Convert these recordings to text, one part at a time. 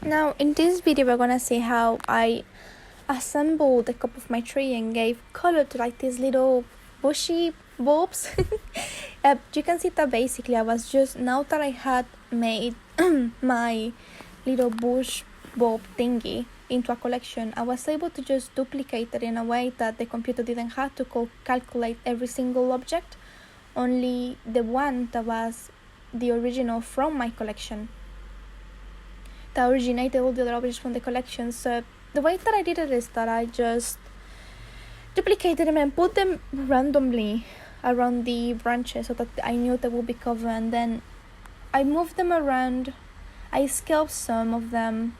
Now in this video we're gonna see how I assembled the cup of my tree and gave color to like these little bushy bulbs. You can see that basically I was just, now that I had made my little bush bulb thingy into a collection, I was able to just duplicate it in a way that the computer didn't have to calculate every single object, only the one that was the original from my collection, that originated all the other objects from the collection. So the way that I did it is that I just duplicated them and put them randomly around the branches so that I knew they would be covered, and then I moved them around. I scaled some of them,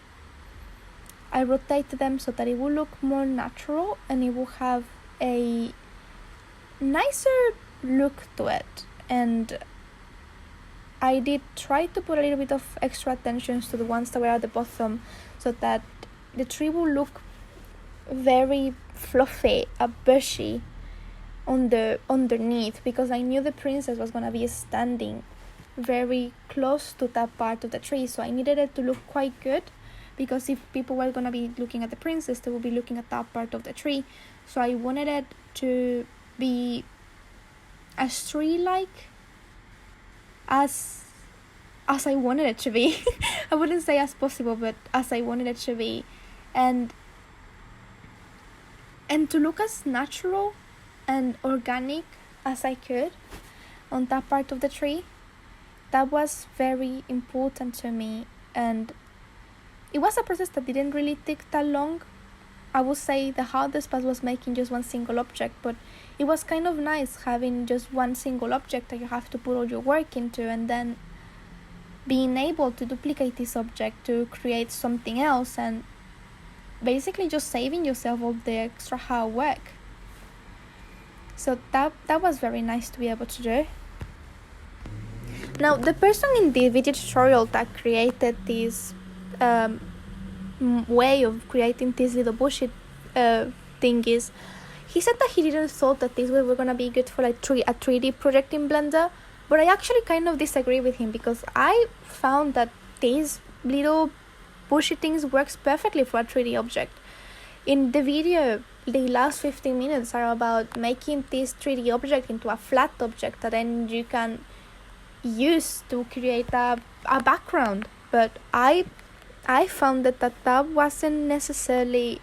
I rotated them so that it would look more natural and it will have a nicer look to it. And I did try to put a little bit of extra attention to the ones that were at the bottom so that the tree will look very fluffy, bushy on the underneath, because I knew the princess was gonna be standing very close to that part of the tree, so I needed it to look quite good, because if people were gonna be looking at the princess, they would be looking at that part of the tree. So I wanted it to be as tree-like as I wanted it to be. I wouldn't say as possible, but as I wanted it to be, and to look as natural and organic as I could on that part of the tree. That was very important to me, and it was a process that didn't really take that long. I would say the hardest part was making just one single object, but it was kind of nice having just one single object that you have to put all your work into, and then being able to duplicate this object to create something else, and basically just saving yourself all the extra hard work. So that was very nice to be able to do. Now the person in the video tutorial that created this way of creating these little bushy thingies, he said that he didn't thought that these were gonna be good for like a 3D project in Blender, but I actually kind of disagree with him, because I found that these little bushy things works perfectly for a 3D object. In the video, the last 15 minutes are about making this 3D object into a flat object that then you can use to create a background. But I found that wasn't necessarily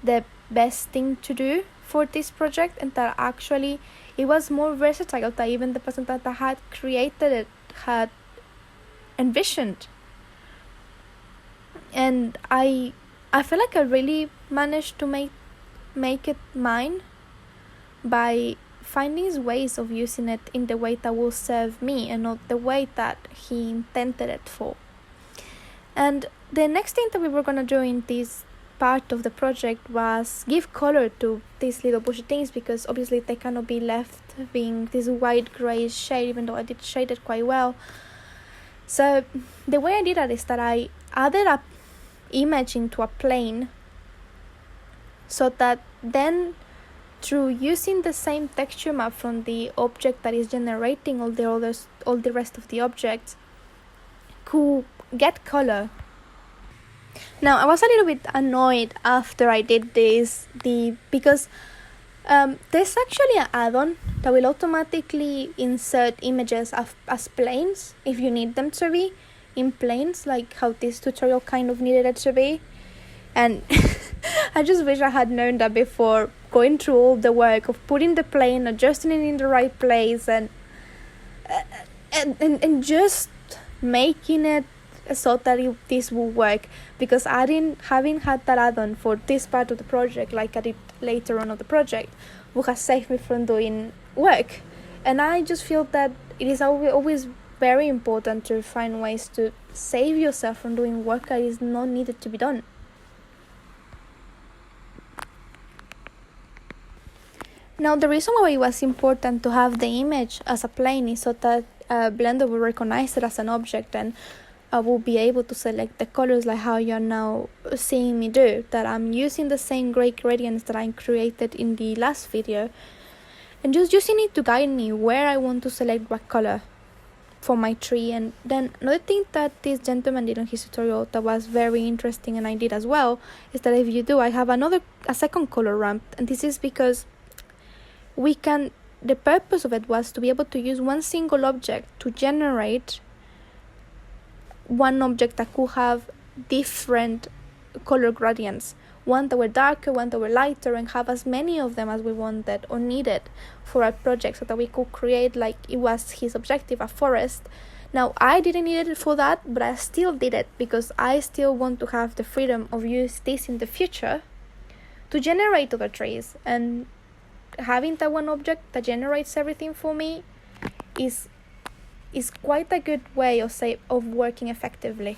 the best thing to do for this project, and that actually it was more versatile than even the person that had created it had envisioned. And I feel like I really managed to make it mine by finding ways of using it in the way that will serve me and not the way that he intended it for. And the next thing that we were gonna do in this part of the project was give color to these little bushy things, because obviously they cannot be left being this white grayish shade, even though I did shade it quite well. So the way I did that is that I added a image into a plane, so that then through using the same texture map from the object that is generating all the rest of the objects, could get color. Now I was a little bit annoyed after I did this because there's actually an add-on that will automatically insert images as planes if you need them to be in planes, like how this tutorial kind of needed it to be. And I just wish I had known that before going through all the work of putting the plane, adjusting it in the right place, and just making it so that this will work, because having had that add-on for this part of the project, like I did later on of the project, would have saved me from doing work. And I just feel that it is always very important to find ways to save yourself from doing work that is not needed to be done. Now the reason why it was important to have the image as a plane is so that Blender will recognize it as an object, and I will be able to select the colors like how you're now seeing me do, that I'm using the same gray gradients that I created in the last video, and just using it to guide me where I want to select what color for my tree. And then another thing that this gentleman did on his tutorial that was very interesting, and I did as well, is that if you do, I have a second color ramp, and this is because the purpose of it was to be able to use one single object to generate one object that could have different color gradients, one that were darker, one that were lighter, and have as many of them as we wanted or needed for our project, so that we could create, like it was his objective, a forest. Now, I didn't need it for that, but I still did it because I still want to have the freedom of use this in the future to generate other trees. And having that one object that generates everything for me is quite a good way of working effectively.